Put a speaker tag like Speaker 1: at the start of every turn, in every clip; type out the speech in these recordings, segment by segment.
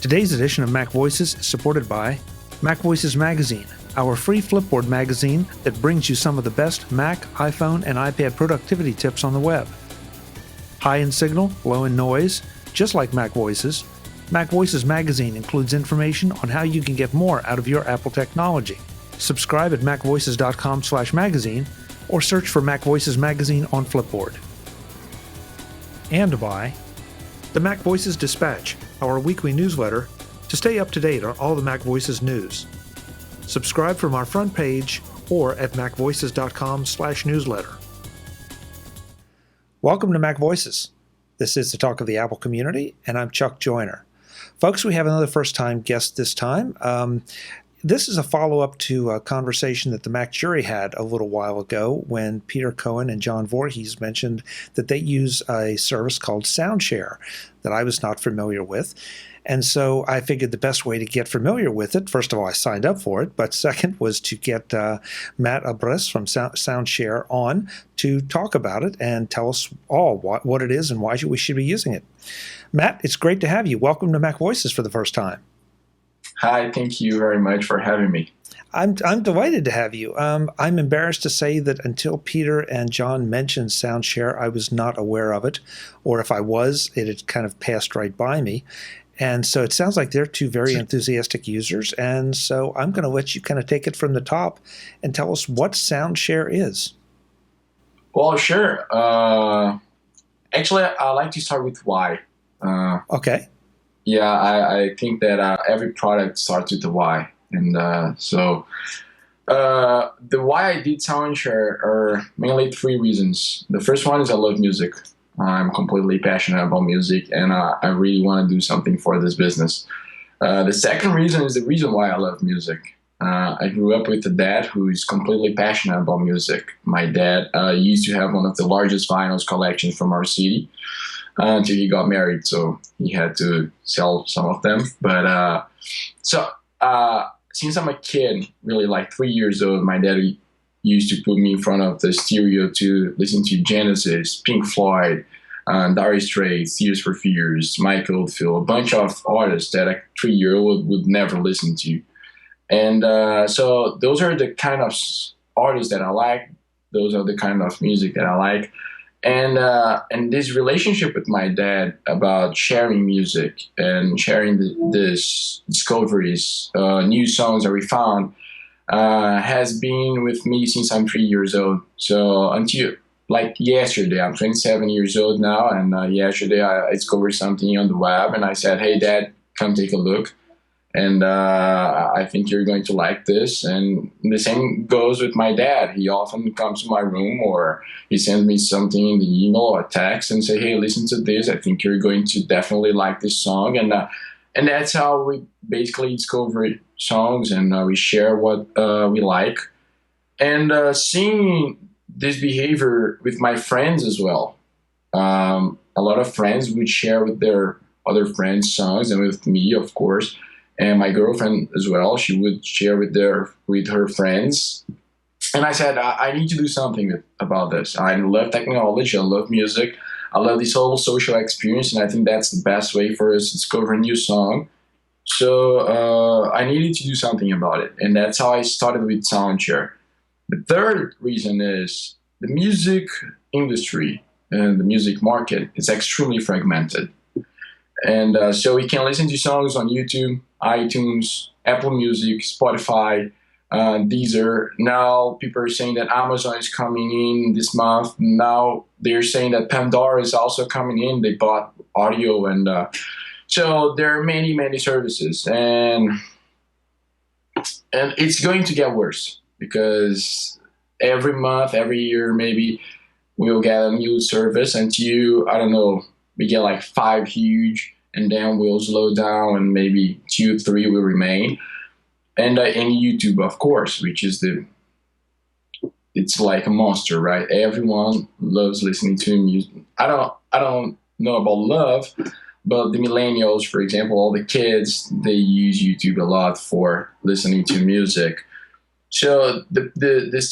Speaker 1: Today's edition of Mac Voices is supported by MacVoices Magazine, our free Flipboard magazine that brings you some of the best Mac, iPhone, and iPad productivity tips on the web. High in signal, low in noise, just like Mac Voices, MacVoices Magazine includes information on how you can get more out of your Apple technology. Subscribe at macvoices.com/magazine or search for MacVoices Magazine on Flipboard. And by the Mac Voices Dispatch, our weekly newsletter to stay up to date on all the Mac Voices news. Subscribe from our front page or at macvoices.com/newsletter. Welcome to Mac Voices. This is the talk of the Apple community, and I'm Chuck Joyner. Folks, we have another first-time guest this time. This is a follow-up to a conversation that the Mac Jury had a little while ago when Peter Cohen and John Voorhees mentioned that they use a service called SoundShare that I was not familiar with. And so I figured the best way to get familiar with it, first of all, I signed up for it, but second was to get Matt Abras from SoundShare on to talk about it and tell us all what it is and why we should be using it. Matt, it's great to have you. Welcome to Mac Voices for the first time.
Speaker 2: Hi, thank you very much for having me.
Speaker 1: I'm delighted to have you. I'm embarrassed to say that until Peter and John mentioned SoundShare, I was not aware of it, or if I was, it had kind of passed right by me. And so it sounds like they're two very enthusiastic users, and so I'm going to let you kind of take it from the top and tell us what SoundShare is.
Speaker 2: Well, sure. Actually, I'd like to start with why.
Speaker 1: Okay.
Speaker 2: Yeah, I think that every product starts with the why. And so the why I did SoundShare are mainly three reasons. The first one is I love music. I'm completely passionate about music, and I really want to do something for this business. The second reason is the reason why I love music. I grew up with a dad who is completely passionate about music. My dad used to have one of the largest vinyls collections from our city until he got married, so he had to sell some of them. But since I'm a kid, really like 3 years old, my dad used to put me in front of the stereo to listen to Genesis, Pink Floyd, Dire Straits, Tears for Fears, Mike Oldfield, a bunch of artists that a 3-year-old would never listen to. And so those are the kind of artists that I like. Those are the kind of music that I like. And this relationship with my dad about sharing music and sharing these discoveries, new songs that we found, has been with me since I'm 3 years old. So until like yesterday, I'm 27 years old now, and yesterday I discovered something on the web, and I said, "Hey, Dad, come take a look." And I think you're going to like this. And the same goes with my dad. He often comes to my room, or he sends me something in the email or text and say, "Hey, listen to this. I think you're going to definitely like this song." And that's how we basically discover songs, and we share what we like. And seeing this behavior with my friends as well. A lot of friends would share with their other friends songs, and with me, of course. And my girlfriend as well, she would share with her friends. And I said, I need to do something about this. I love technology, I love music, I love this whole social experience, and I think that's the best way for us to discover a new song. So I needed to do something about it, and that's how I started with SoundShare. The third reason is the music industry and the music market is extremely fragmented. And so we can listen to songs on YouTube, iTunes, Apple Music, Spotify, Deezer. Now people are saying that Amazon is coming in this month. Now they're saying that Pandora is also coming in. They bought audio, and so there are many, many services. And it's going to get worse because every month, every year, maybe we'll get a new service until, I don't know, we get like 5 huge, and then we'll slow down, and maybe 2, 3 will remain. And YouTube, of course, which is it's like a monster, right? Everyone loves listening to music. I don't know about love, but the millennials, for example, all the kids, they use YouTube a lot for listening to music. So the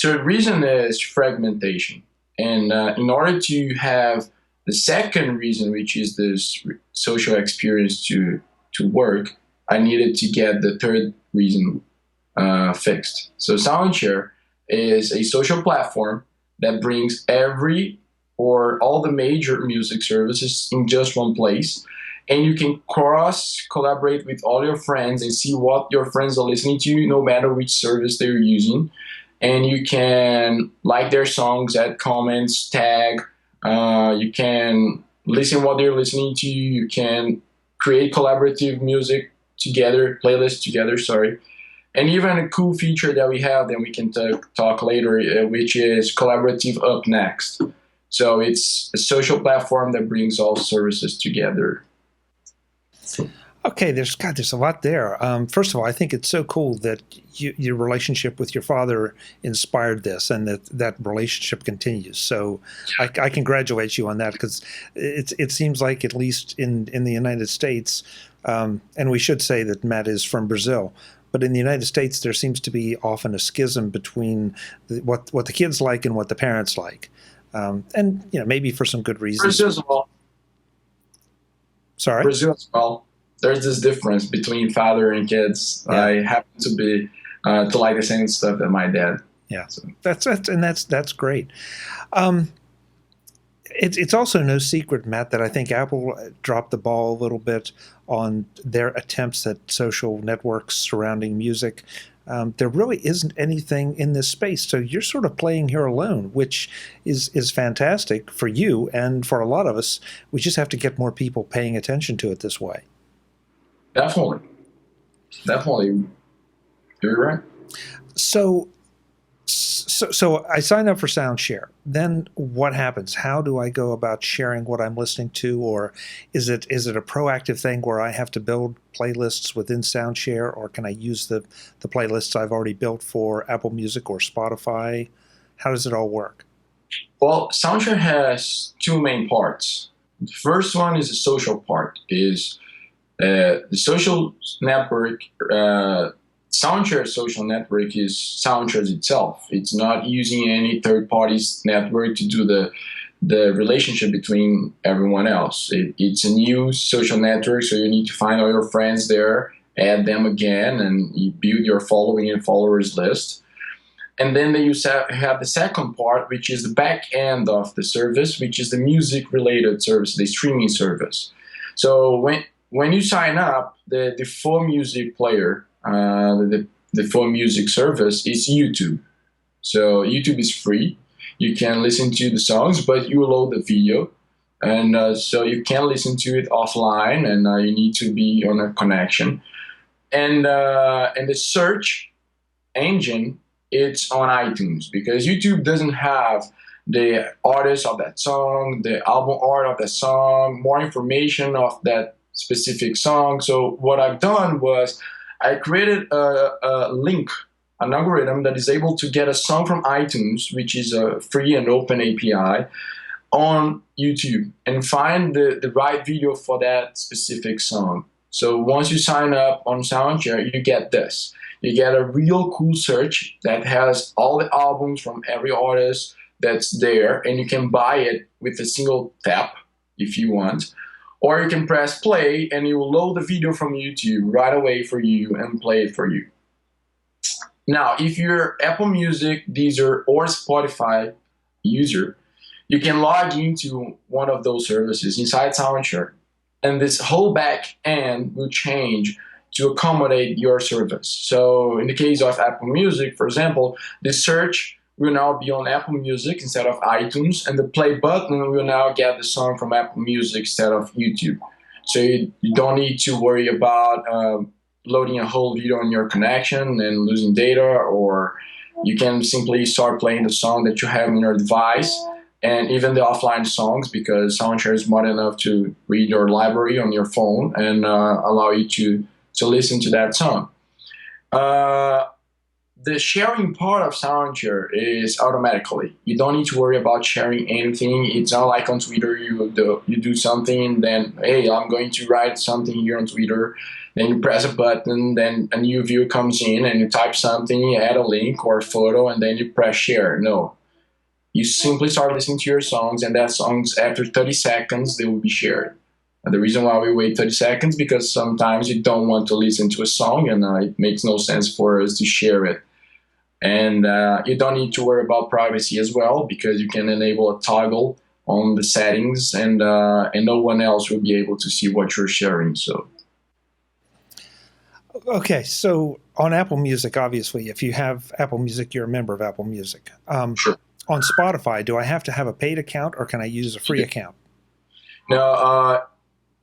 Speaker 2: third reason is fragmentation. And in order to have the second reason, which is this social experience to work, I needed to get the third reason fixed. So SoundShare is a social platform that brings every or all the major music services in just one place. And you can collaborate with all your friends and see what your friends are listening to, no matter which service they're using. And you can like their songs, add comments, tag. You can listen what they're listening to. You can create collaborative music together, playlists together, sorry. And even a cool feature that we have that we can talk later, which is collaborative up next. So it's a social platform that brings all services together.
Speaker 1: Okay, there's a lot there. First of all, I think it's so cool that your relationship with your father inspired this, and that relationship continues. So I congratulate you on that, because it seems like, at least in the United States, and we should say that Matt is from Brazil, but in the United States there seems to be often a schism between what the kids like and what the parents like, and maybe for some good reasons.
Speaker 2: Brazil as well.
Speaker 1: Sorry?
Speaker 2: Brazil as well. There's this difference between father and kids.
Speaker 1: Yeah.
Speaker 2: I happen to be to like the same stuff that my dad.
Speaker 1: Yeah,
Speaker 2: so.
Speaker 1: That's great. It's also no secret, Matt, that I think Apple dropped the ball a little bit on their attempts at social networks surrounding music. There really isn't anything in this space, so you're sort of playing here alone, which is fantastic for you, and for a lot of us. We just have to get more people paying attention to it this way.
Speaker 2: Definitely. You're right. So
Speaker 1: I sign up for SoundShare. Then what happens? How do I go about sharing what I'm listening to? Or is it a proactive thing where I have to build playlists within SoundShare, or can I use the playlists I've already built for Apple Music or Spotify? How does it all work?
Speaker 2: Well, SoundShare has two main parts. The first one is the social part. The social network, SoundShare social network is SoundShare itself. It's not using any third party's network to do the relationship between everyone else. It's a new social network, so you need to find all your friends there, add them again, and you build your following and followers list. And then you have the second part, which is the back end of the service, which is the music-related service, the streaming service. So when you sign up, the default music player, the default music service is YouTube. So YouTube is free. You can listen to the songs, but you load the video. And so you can listen to it offline, and you need to be on a connection. And the search engine, it's on iTunes, because YouTube doesn't have the artist of that song, the album art of that song, more information of that specific song. So what I've done was I created a link, an algorithm that is able to get a song from iTunes, which is a free and open API, on YouTube, and find the right video for that specific song. So once you sign up on SoundShare, you get this. You get a real cool search that has all the albums from every artist that's there, and you can buy it with a single tap if you want. Or you can press play, and it will load the video from YouTube right away for you and play it for you. Now, if you're Apple Music, Deezer, or Spotify user, you can log into one of those services inside SoundShare, and this whole back end will change to accommodate your service. So in the case of Apple Music, for example, the search will now be on Apple Music instead of iTunes, and the play button will now get the song from Apple Music instead of YouTube. So you don't need to worry about loading a whole video on your connection and losing data, or you can simply start playing the song that you have on your device, and even the offline songs, because SoundShare is smart enough to read your library on your phone and allow you to listen to that song. The sharing part of SoundShare is automatically. You don't need to worry about sharing anything. It's not like on Twitter, you do something, then, hey, I'm going to write something here on Twitter. Then you press a button, then a new view comes in, and you type something, you add a link or a photo, and then you press share. No. You simply start listening to your songs, and that songs, after 30 seconds, they will be shared. The reason why we wait 30 seconds, because sometimes you don't want to listen to a song, and it makes no sense for us to share it. And you don't need to worry about privacy as well, because you can enable a toggle on the settings, and no one else will be able to see what you're sharing. So,
Speaker 1: okay, so on Apple Music, obviously, if you have Apple Music, you're a member of Apple Music.
Speaker 2: sure.
Speaker 1: On Spotify, do I have to have a paid account, or can I use a free account?
Speaker 2: Now,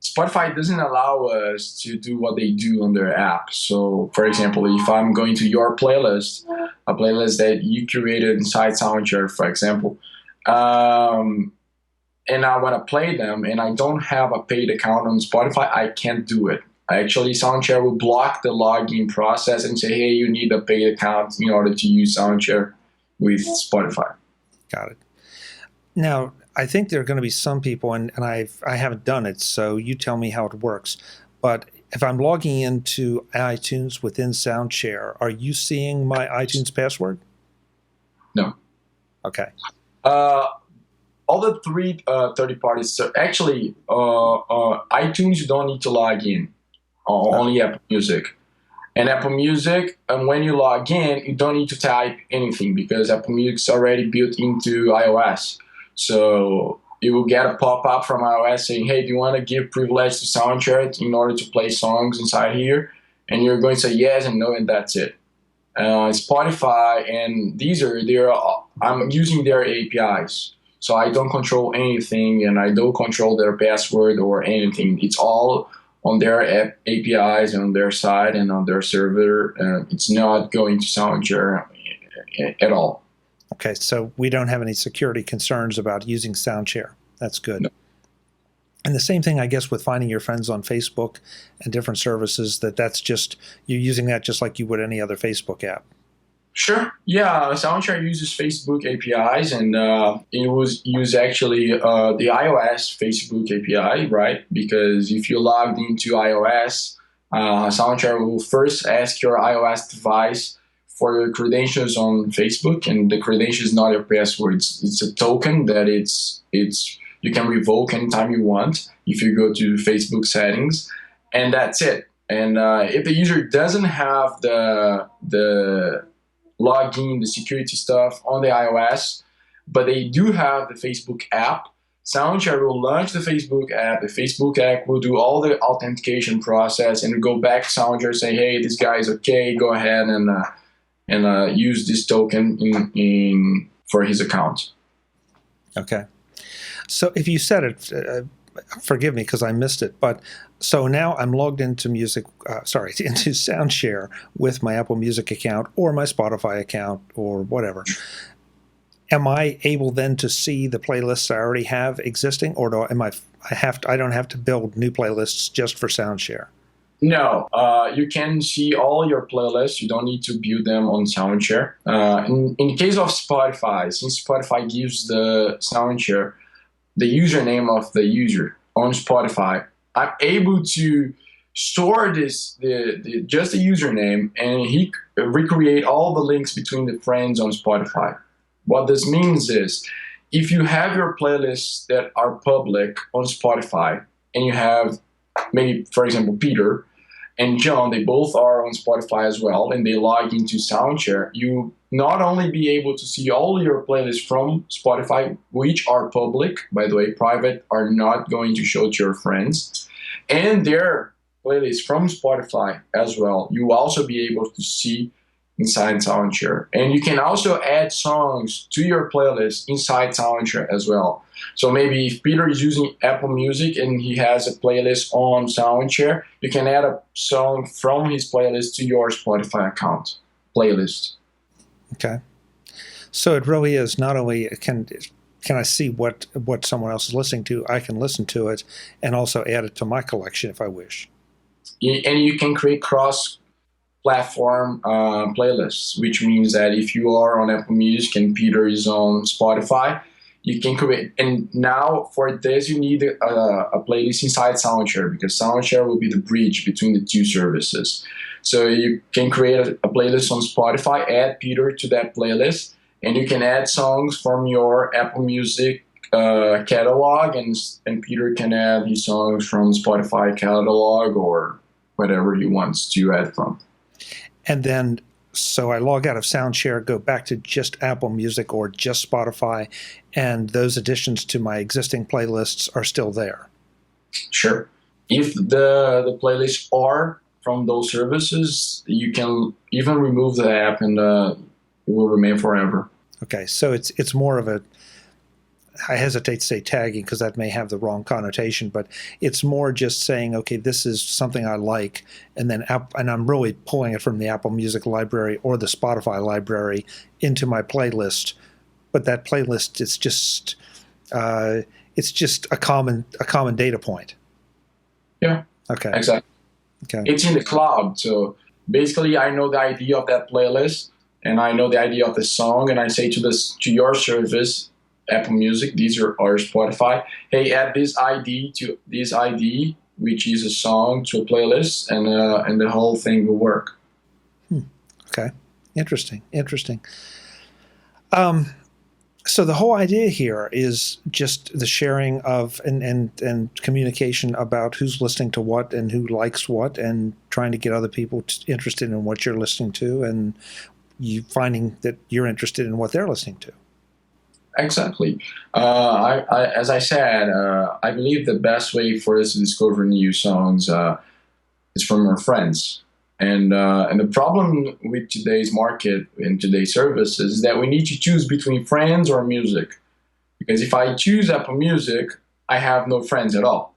Speaker 2: Spotify doesn't allow us to do what they do on their app. So, for example, if I'm going to your playlist, a playlist that you curated inside SoundShare, for example, and I want to play them, and I don't have a paid account on Spotify, I can't do it. Actually, SoundShare will block the login process and say, hey, you need a paid account in order to use SoundShare with Spotify.
Speaker 1: Got it. Now, I think there are going to be some people, and I haven't done it, so you tell me how it works. But if I'm logging into iTunes within SoundShare, are you seeing my iTunes password?
Speaker 2: No.
Speaker 1: Okay.
Speaker 2: All the three third parties, so actually, iTunes, you don't need to log in, only Apple Music. And Apple Music, and when you log in, you don't need to type anything, because Apple Music's already built into iOS. So you will get a pop-up from iOS saying, hey, do you want to give privilege to SoundShare in order to play songs inside here? And you're going to say yes and no, and that's it. Spotify and I'm using their APIs. So I don't control anything, and I don't control their password or anything. It's all on their APIs and on their side and on their server. It's not going to SoundShare at all.
Speaker 1: Okay, so we don't have any security concerns about using SoundShare. That's good.
Speaker 2: No.
Speaker 1: And the same thing, I guess, with finding your friends on Facebook and different services, that's just, you're using that just like you would any other Facebook app.
Speaker 2: Sure. Yeah, SoundShare uses Facebook APIs, and it was use actually the iOS Facebook API, right? Because if you logged into iOS, SoundShare will first ask your iOS device for your credentials on Facebook, and the credential is not your password. It's a token that you can revoke anytime you want if you go to Facebook settings, and that's it. And if the user doesn't have the login, the security stuff on the iOS, but they do have the Facebook app, SoundShare will launch the Facebook app. The Facebook app will do all the authentication process and go back to SoundShare, say, hey, this guy is okay, go ahead and use this token for his account.
Speaker 1: Okay. So if you said it, forgive me because I missed it, but so now I'm logged into into SoundShare with my Apple Music account or my Spotify account or whatever. Am I able then to see the playlists I already have existing, or I don't have to build new playlists just for SoundShare?
Speaker 2: No, you can see all your playlists. You don't need to build them on SoundShare. In the case of Spotify, since Spotify gives the SoundShare the username of the user on Spotify, I'm able to store just the username, and he recreate all the links between the friends on Spotify. What this means is, if you have your playlists that are public on Spotify, and you have maybe, for example, Peter and John, they both are on Spotify as well, and they log into SoundShare, you not only be able to see all your playlists from Spotify, which are public, by the way, private are not going to show to your friends, and their playlists from Spotify as well, you will also be able to see inside SoundShare. And you can also add songs to your playlist inside SoundShare as well. So maybe if Peter is using Apple Music and he has a playlist on SoundShare, you can add a song from his playlist to your Spotify account playlist.
Speaker 1: Okay. So it really is not only can I see what someone else is listening to, I can listen to it and also add it to my collection if I wish.
Speaker 2: And you can create cross-platform playlists, which means that if you are on Apple Music and Peter is on Spotify, you can create. And now for this, you need a playlist inside SoundShare, because SoundShare will be the bridge between the two services. So you can create a playlist on Spotify, add Peter to that playlist, and you can add songs from your Apple Music catalog, and Peter can add his songs from Spotify catalog or whatever he wants to add from.
Speaker 1: And then, so I log out of SoundShare, go back to just Apple Music or just Spotify, and those additions to my existing playlists are still there.
Speaker 2: Sure. If the playlists are from those services, you can even remove the app and it will remain forever.
Speaker 1: Okay, so it's more of a, I hesitate to say tagging because that may have the wrong connotation, but it's more just saying, okay, this is something I like, and then and I'm really pulling it from the Apple Music library or the Spotify library into my playlist. But that playlist is just a common data point.
Speaker 2: Yeah.
Speaker 1: Okay.
Speaker 2: Exactly.
Speaker 1: Okay.
Speaker 2: It's in the cloud, so basically I know the ID of that playlist and I know the ID of the song, and I say to your service, Apple Music, or Spotify, hey, add this ID to this ID, which is a song, to a playlist, and the whole thing will work.
Speaker 1: Okay, interesting. So the whole idea here is just the sharing of and communication about who's listening to what and who likes what, and trying to get other people interested in what you're listening to, and you finding that you're interested in what they're listening to.
Speaker 2: Exactly. As I said, I believe the best way for us to discover new songs is from our friends. And the problem with today's market and today's services is that we need to choose between friends or music. Because if I choose Apple Music, I have no friends at all.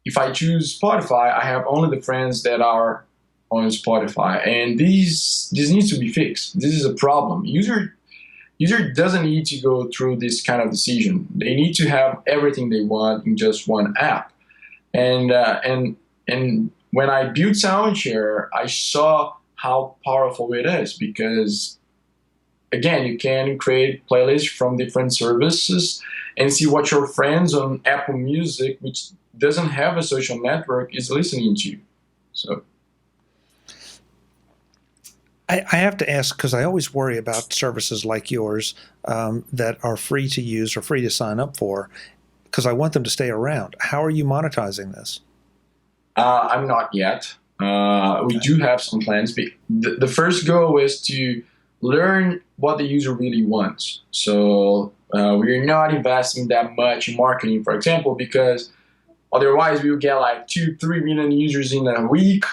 Speaker 2: If I choose Spotify, I have only the friends that are on Spotify. And this needs to be fixed. This is a problem. User doesn't need to go through this kind of decision. They need to have everything they want in just one app. And when I built SoundShare, I saw how powerful it is because, again, you can create playlists from different services and see what your friends on Apple Music, which doesn't have a social network, is listening to. So.
Speaker 1: I have to ask, because I always worry about services like yours that are free to use or free to sign up for, because I want them to stay around. How are you monetizing this?
Speaker 2: I'm not yet. We do have some plans. The first goal is to learn what the user really wants. So we're not investing that much in marketing, for example, because otherwise we'll get like 2-3 million users in a week,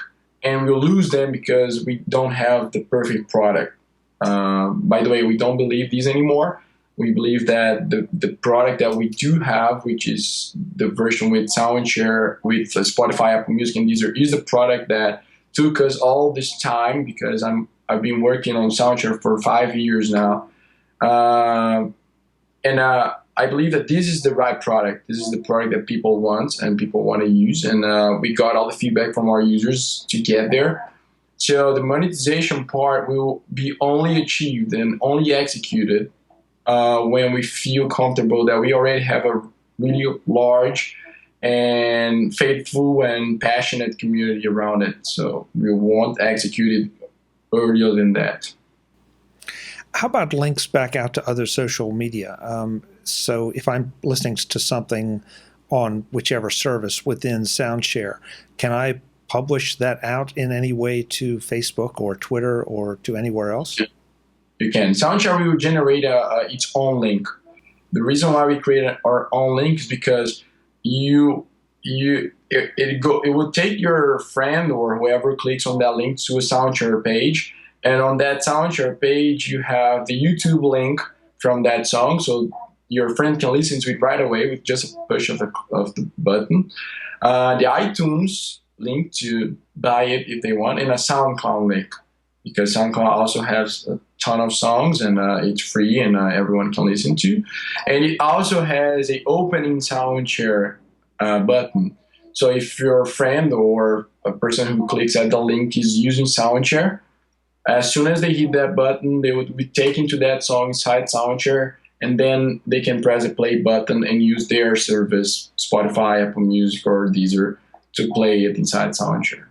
Speaker 2: and we'll lose them because we don't have the perfect product. By the way, we don't believe these anymore. We believe that the product that we do have, which is the version with SoundShare, with Spotify, Apple Music, and Deezer, is the product that took us all this time, because I've been working on SoundShare for 5 years now. I believe that this is the right product. This is the product that people want and people want to use. And we got all the feedback from our users to get there. So the monetization part will be only achieved and only executed when we feel comfortable that we already have a really large and faithful and passionate community around it. So we won't execute it earlier than that.
Speaker 1: How about links back out to other social media? So if I'm listening to something on whichever service within SoundShare, can I publish that out in any way to Facebook or Twitter or to anywhere else?
Speaker 2: You can. SoundShare will generate its own link. The reason why we created our own link is because it will take your friend or whoever clicks on that link to a SoundShare page. And on that SoundShare page, you have the YouTube link from that song, so your friend can listen to it right away with just a push of the button. The iTunes link to buy it if they want, and a SoundCloud link, because SoundCloud also has a ton of songs, and it's free and everyone can listen to. And it also has an opening SoundShare button. So if your friend or a person who clicks at the link is using SoundShare, as soon as they hit that button, they would be taken to that song inside SoundShare, and then they can press the play button and use their service, Spotify, Apple Music, or Deezer, to play it inside SoundShare.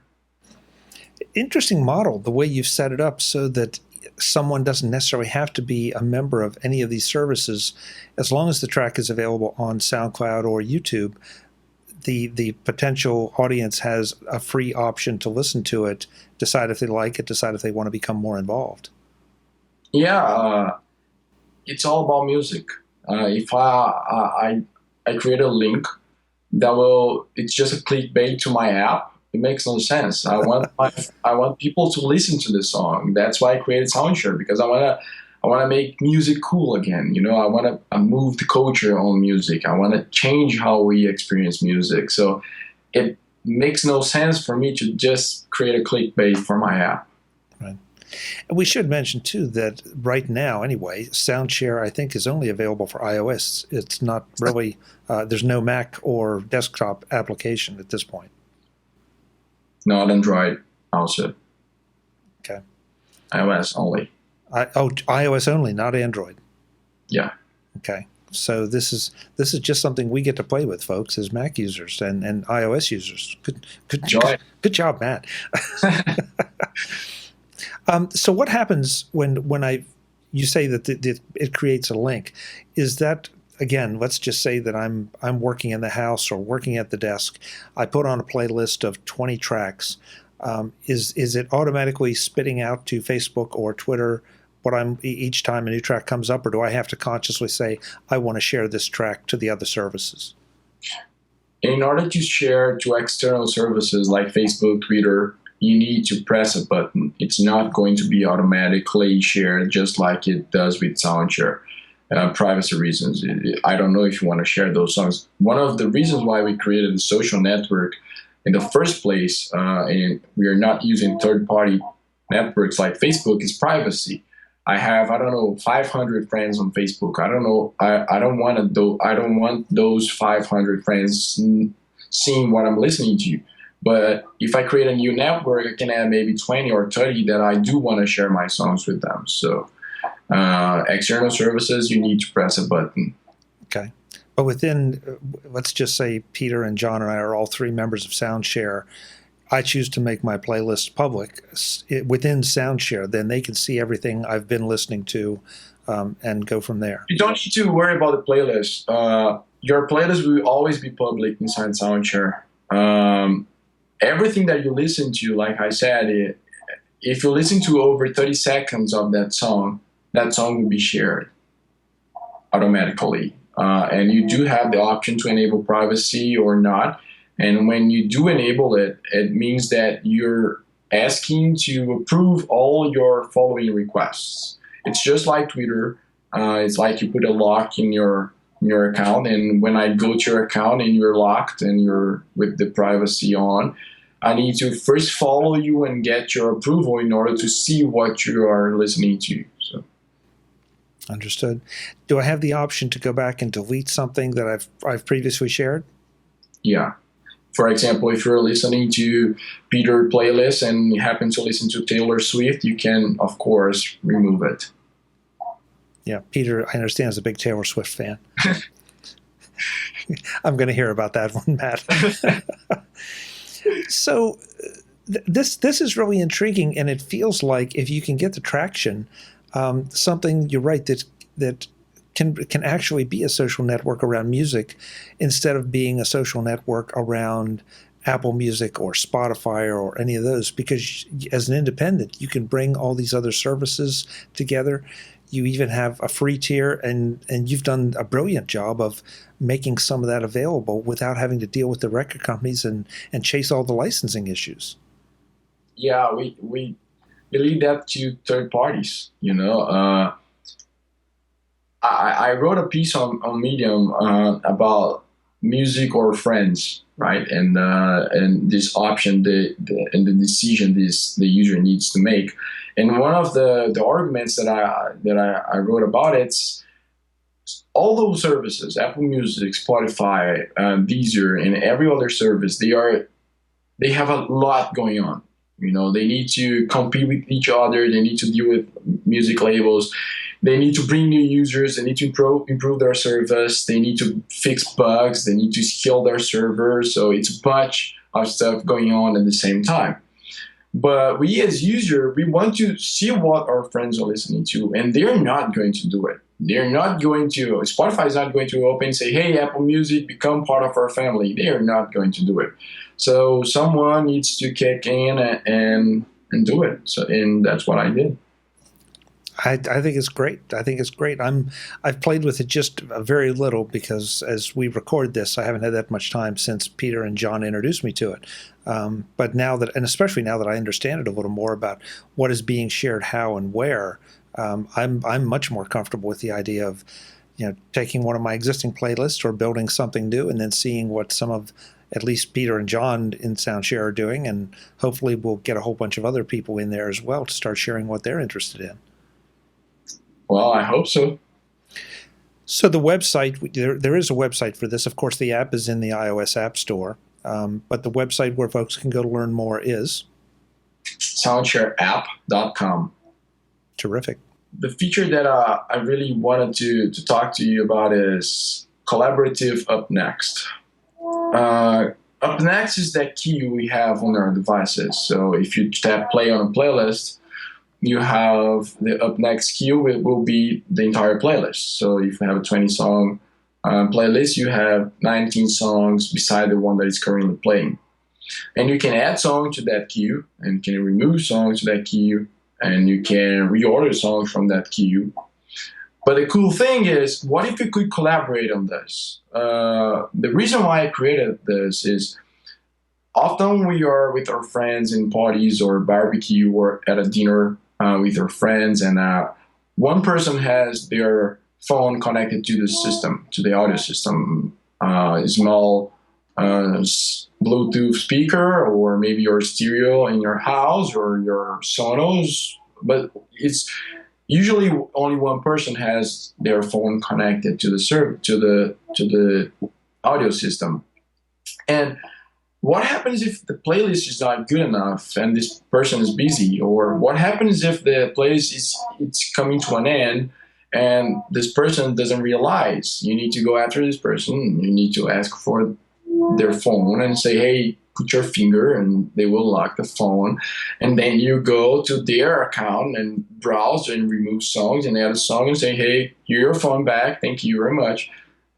Speaker 1: Interesting model, the way you've set it up so that someone doesn't necessarily have to be a member of any of these services. As long as the track is available on SoundCloud or YouTube, the potential audience has a free option to listen to it, decide if they like it, decide if they want to become more involved.
Speaker 2: Yeah, it's all about music. If I create a link it's just a clickbait to my app, it makes no sense. I want people to listen to the song. That's why I created SoundShare, because I wanna make music cool again. I wanna move the culture on music. I wanna change how we experience music. So it makes no sense for me to just create a clickbait for my app.
Speaker 1: Right. And we should mention too that right now, anyway, SoundShare I think is only available for iOS. It's not really. There's no Mac or desktop application at this point.
Speaker 2: Not Android, also.
Speaker 1: Okay.
Speaker 2: iOS only.
Speaker 1: iOS only, not Android.
Speaker 2: Yeah.
Speaker 1: Okay. So this is just something we get to play with, folks, as Mac users and iOS users. Good job, Matt. So what happens when you say that it creates a link? Is that, again, let's just say that I'm working in the house or working at the desk. I put on a playlist of 20 tracks. Is it automatically spitting out to Facebook or Twitter each time a new track comes up, or do I have to consciously say I want to share this track to the other services?
Speaker 2: In order to share to external services like Facebook, Twitter, you need to press a button. It's not going to be automatically shared just like it does with SoundShare. Privacy reasons. I don't know if you want to share those songs. One of the reasons why we created a social network in the first place, and we are not using third-party networks like Facebook, is privacy. I have, 500 friends on Facebook. I don't want those 500 friends seeing what I'm listening to. But if I create a new network, I can add maybe 20 or 30 that I do want to share my songs with them. So external services, you need to press a button.
Speaker 1: Okay. But within, let's just say Peter and John and I are all three members of SoundShare. I choose to make my playlist public within SoundShare, then they can see everything I've been listening to and go from there.
Speaker 2: You don't need to worry about the playlist. Your playlist will always be public inside SoundShare. Everything that you listen to, like I said, if you listen to over 30 seconds of that song will be shared automatically. And you do have the option to enable privacy or not. And when you do enable it, it means that you're asking to approve all your following requests. It's just like Twitter. It's like you put a lock in your account, and when I go to your account and you're locked and you're with the privacy on, I need to first follow you and get your approval in order to see what you are listening to. So.
Speaker 1: Understood. Do I have the option to go back and delete something that I've previously shared?
Speaker 2: Yeah. For example, if you're listening to Peter playlist and you happen to listen to Taylor Swift, you can, of course, remove it.
Speaker 1: Yeah, Peter, I understand, is a big Taylor Swift fan. I'm going to hear about that one, Matt. So this is really intriguing, and it feels like if you can get the traction, something, you're right, that can actually be a social network around music instead of being a social network around Apple Music or Spotify or any of those, because as an independent, you can bring all these other services together. You even have a free tier, and you've done a brilliant job of making some of that available without having to deal with the record companies and chase all the licensing issues.
Speaker 2: Yeah, we leave that to third parties, I wrote a piece on Medium about music or friends, right? And this option, and the decision the user needs to make. And one of the arguments that I wrote about it's all those services, Apple Music, Spotify, Deezer, and every other service, they have a lot going on. They need to compete with each other. They need to deal with music labels. They need to bring new users. They need to improve their service. They need to fix bugs. They need to scale their servers. So it's a bunch of stuff going on at the same time. But we as user, we want to see what our friends are listening to, and they're not going to do it. They're not going to, Spotify is not going to open and say, hey, Apple Music, become part of our family. They are not going to do it. So someone needs to kick in and do it. So, and that's what I did.
Speaker 1: I think it's great. I think it's great. I've played with it just very little because as we record this, I haven't had that much time since Peter and John introduced me to it. But now that, and especially now that I understand it a little more about what is being shared, how and where, I'm much more comfortable with the idea of, taking one of my existing playlists or building something new and then seeing what some of at least Peter and John in SoundShare are doing, and hopefully we'll get a whole bunch of other people in there as well to start sharing what they're interested in.
Speaker 2: Well, I hope so.
Speaker 1: So the website, there is a website for this. Of course, the app is in the iOS App Store, but the website where folks can go to learn more is?
Speaker 2: SoundShareApp.com.
Speaker 1: Terrific.
Speaker 2: The feature that I really wanted to talk to you about is collaborative up next. Up next is that key we have on our devices. So if you tap play on a playlist, you have the up next queue. It will be the entire playlist. So if you have a 20-song playlist, you have 19 songs beside the one that is currently playing. And you can add songs to that queue, and can remove songs to that queue, and you can reorder songs from that queue. But the cool thing is, what if you could collaborate on this? The reason why I created this is often we are with our friends in parties or barbecue or at a dinner with our friends, and one person has their phone connected to the system, to the audio system, a small Bluetooth speaker, or maybe your stereo in your house or your Sonos, but it's usually only one person has their phone connected to the audio system. And what happens if the playlist is not good enough and this person is busy? Or what happens if the playlist it's coming to an end and this person doesn't realize? You need to go after this person. You need to ask for their phone and say, hey, put your finger, and they will lock the phone. And then you go to their account and browse and remove songs and add a song and say, hey, here's your phone back. Thank you very much.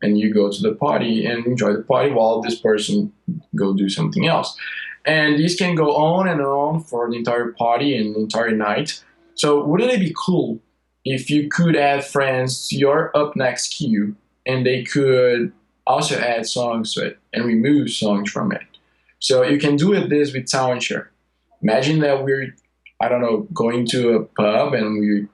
Speaker 2: And you go to the party and enjoy the party while this person go do something else. And this can go on and on for the entire party and the entire night. So wouldn't it be cool if you could add friends to your up next queue and they could also add songs to it and remove songs from it? So you can do this with SoundShare. Imagine that we're, going to a pub and we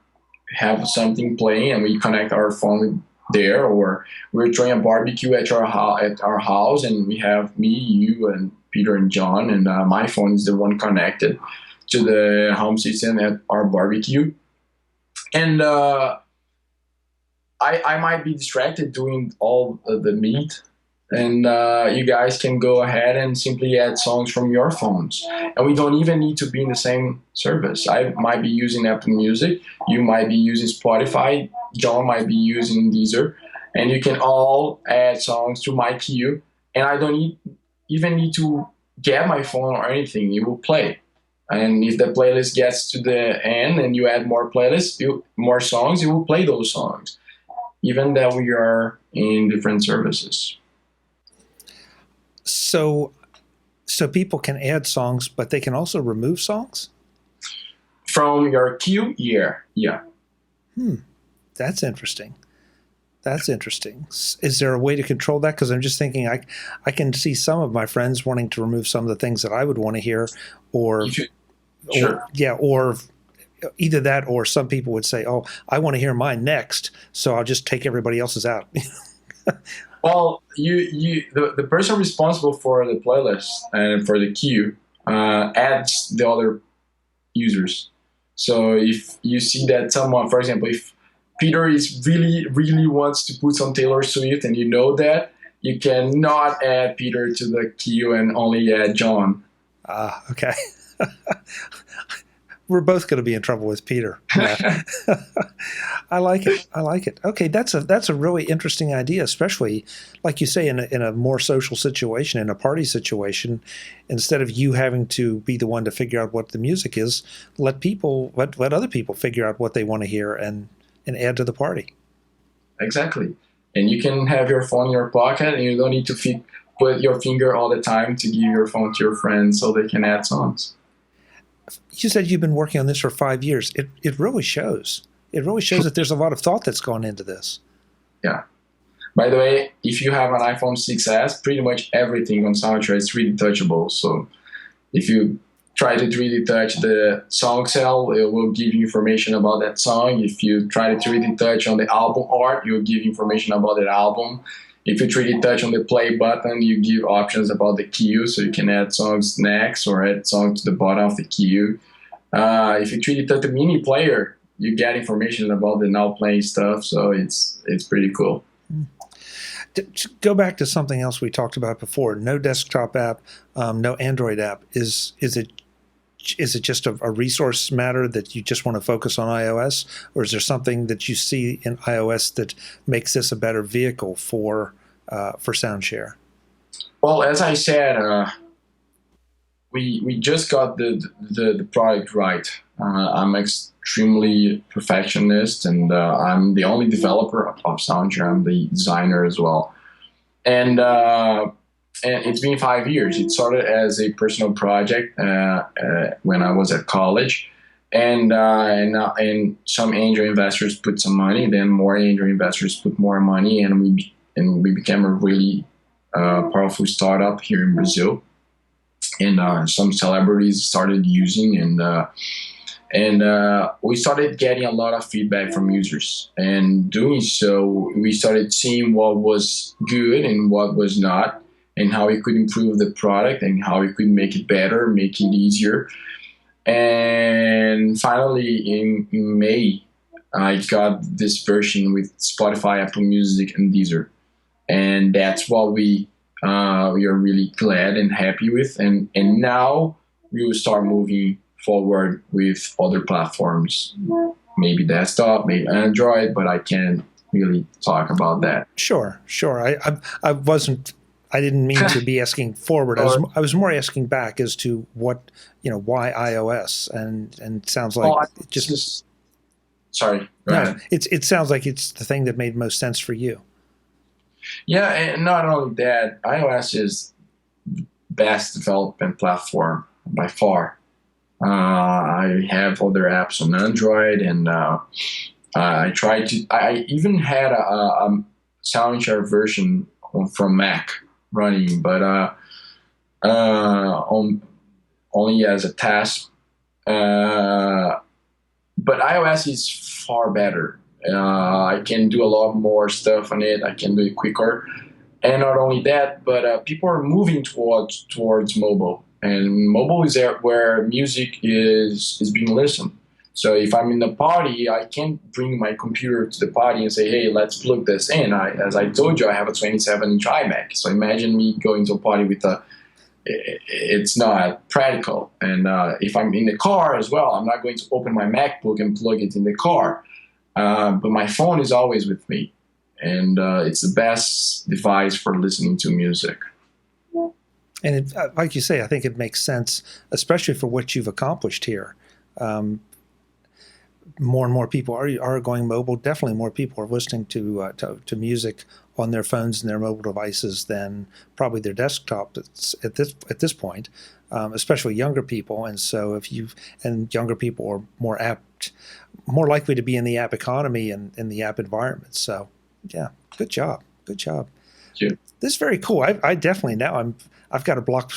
Speaker 2: have something playing and we connect our phone there, or we're throwing a barbecue at our house and we have me, you, and Peter and John, and my phone is the one connected to the home system at our barbecue. And I might be distracted doing all the meat, and you guys can go ahead and simply add songs from your phones. And we don't even need to be in the same service. I might be using Apple Music, you might be using Spotify, John might be using Deezer, and you can all add songs to my queue, and I don't even need to get my phone or anything. It will play. And if the playlist gets to the end and you add more more songs, it will play those songs, even that we are in different services.
Speaker 1: So people can add songs, but they can also remove songs?
Speaker 2: From your queue? Yeah.
Speaker 1: That's interesting. Is there a way to control that? Because I'm just thinking I can see some of my friends wanting to remove some of the things that I would want to hear, or either that, or some people would say, oh, I want to hear mine next, so I'll just take everybody else's out.
Speaker 2: Well, the person responsible for the playlist and for the queue adds the other users. So if you see that someone, for example, if Peter is really wants to put some Taylor Swift, and you know that, you cannot add Peter to the queue and only add John.
Speaker 1: Okay. we're both going to be in trouble with Peter. I like it. I like it. Okay, that's a really interesting idea, especially like you say in a more social situation, in a party situation. Instead of you having to be the one to figure out what the music is, let other people figure out what they want to hear and add to the party.
Speaker 2: Exactly. And you can have your phone in your pocket, and you don't need to put your finger all the time to give your phone to your friends so they can add songs.
Speaker 1: You said you've been working on this for 5 years. It really shows. It really shows that there's a lot of thought that's gone into this.
Speaker 2: Yeah. By the way, if you have an iPhone 6s, pretty much everything on SoundShare is 3D touchable. So if you try to 3D touch the song cell, it will give you information about that song. If you try to 3D touch on the album art, it will give information about that album. If you 3D touch on the play button, you give options about the queue, so you can add songs next or add songs to the bottom of the queue. If you 3D touch the mini player, you get information about the now playing stuff, so it's pretty cool.
Speaker 1: To go back to something else we talked about before, no desktop app, no Android app. Is it just a resource matter that you just want to focus on iOS, or is there something that you see in iOS that makes this a better vehicle for SoundShare?
Speaker 2: Well, as I said, we just got the product right. I'm extremely perfectionist, and I'm the only developer of SoundShare. I'm the designer as well, and it's been 5 years. It started as a personal project when I was at college, and some angel investors put some money. Then more angel investors put more money, and we became a really powerful startup here in Brazil. And some celebrities started using, and we started getting a lot of feedback from users. And doing so, we started seeing what was good and what was not, and how we could improve the product and how we could make it better, make it easier. And finally, in May, I got this version with Spotify, Apple Music, and Deezer. And that's what we are really glad and happy with. And now we will start moving forward with other platforms, maybe desktop, maybe Android, but I can't really talk about that.
Speaker 1: Sure. I didn't mean to be asking forward. I was more asking back as to what, why iOS, and it sounds like
Speaker 2: sorry. Go ahead.
Speaker 1: It sounds like it's the thing that made most sense for you.
Speaker 2: Yeah, and not only that, iOS is the best development platform by far. I have other apps on Android, and I even had a SoundShare version from Mac running, but only as a test. But iOS is far better. I can do a lot more stuff on it. I can do it quicker. And not only that, but people are moving towards mobile. And mobile is where music is being listened. So if I'm in a party, I can't bring my computer to the party and say, hey, let's plug this in. As I told you, I have a 27-inch iMac. So imagine me going to a party with it's not practical. And if I'm in the car as well, I'm not going to open my MacBook and plug it in the car. But my phone is always with me. And it's the best device for listening to music.
Speaker 1: And like you say, I think it makes sense, especially for what you've accomplished here. More and more people are going mobile. Definitely more people are listening to music on their phones and their mobile devices than probably their desktop at this point, especially younger people. And so younger people are more likely to be in the app economy and in the app environment. So yeah, good job.
Speaker 2: Thank you.
Speaker 1: This is very cool. I definitely now I've got to block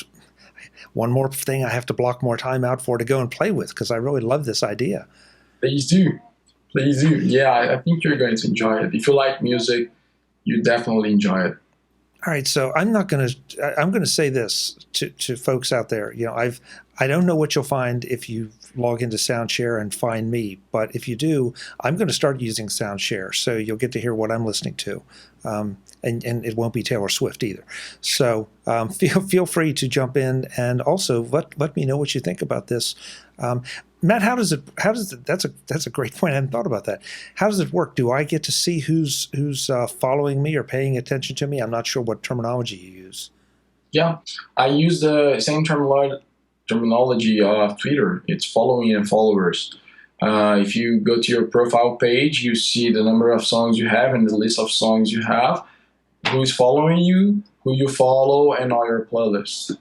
Speaker 1: one more thing I have to block more time out for to go and play with, because I really love this idea.
Speaker 2: Please do. Yeah, I think you're going to enjoy it. If you like music, you definitely enjoy it.
Speaker 1: All right, so I'm going to say this to folks out there. I don't know what you'll find if you log into SoundShare and find me, but if you do, I'm going to start using SoundShare, so you'll get to hear what I'm listening to, and it won't be Taylor Swift either. So feel free to jump in, and also let me know what you think about this. Matt, that's a great point. I hadn't thought about that. How does it work? Do I get to see who's following me or paying attention to me? I'm not sure what terminology you use.
Speaker 2: Yeah, I use the same terminology of Twitter. It's following and followers. If you go to your profile page, you see the number of songs you have and the list of songs you have, who's following you, who you follow, and all your playlists.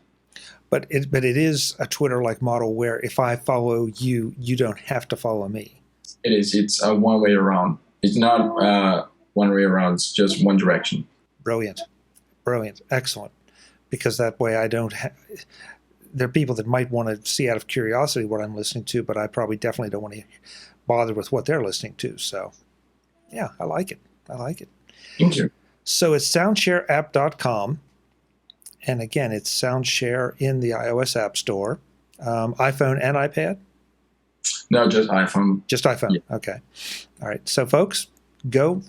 Speaker 1: But it is a Twitter-like model where if I follow you, you don't have to follow me.
Speaker 2: It is. It's a one way around. It's not one way around. It's just one direction.
Speaker 1: Brilliant. Excellent. Because that way I don't there are people that might want to see out of curiosity what I'm listening to, but I probably definitely don't want to bother with what they're listening to. So, yeah, I like it.
Speaker 2: Thank you.
Speaker 1: So it's soundshareapp.com. And again, it's SoundShare in the iOS App Store. iPhone and iPad?
Speaker 2: No, just iPhone.
Speaker 1: Just iPhone. Yeah. Okay. All right. So, folks, go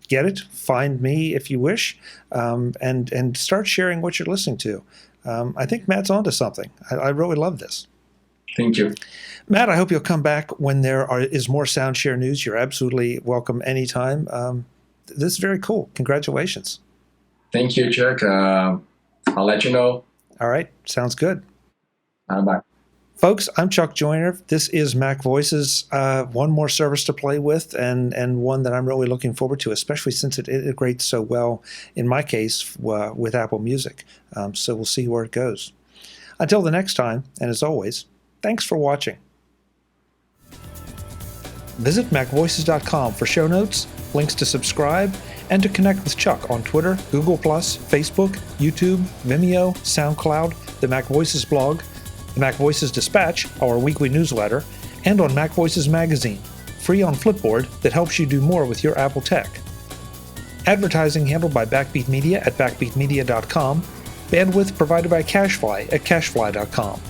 Speaker 1: get it. Find me if you wish, and start sharing what you're listening to. I think Matt's onto something. I really love this.
Speaker 2: Thank you.
Speaker 1: Matt, I hope you'll come back when there is more SoundShare news. You're absolutely welcome anytime. This is very cool. Congratulations.
Speaker 2: Thank you, Chuck. I'll let you know.
Speaker 1: All right. Sounds good.
Speaker 2: Bye.
Speaker 1: Folks, I'm Chuck Joyner. This is MacVoices. One more service to play with, and one that I'm really looking forward to, especially since it integrates so well, in my case, with Apple Music. So we'll see where it goes. Until the next time, and as always, thanks for watching. Visit MacVoices.com for show notes, links to subscribe, and to connect with Chuck on Twitter, Google+, Facebook, YouTube, Vimeo, SoundCloud, the MacVoices blog, the MacVoices Dispatch, our weekly newsletter, and on MacVoices Magazine, free on Flipboard that helps you do more with your Apple tech. Advertising handled by Backbeat Media at backbeatmedia.com. Bandwidth provided by CacheFly at cachefly.com.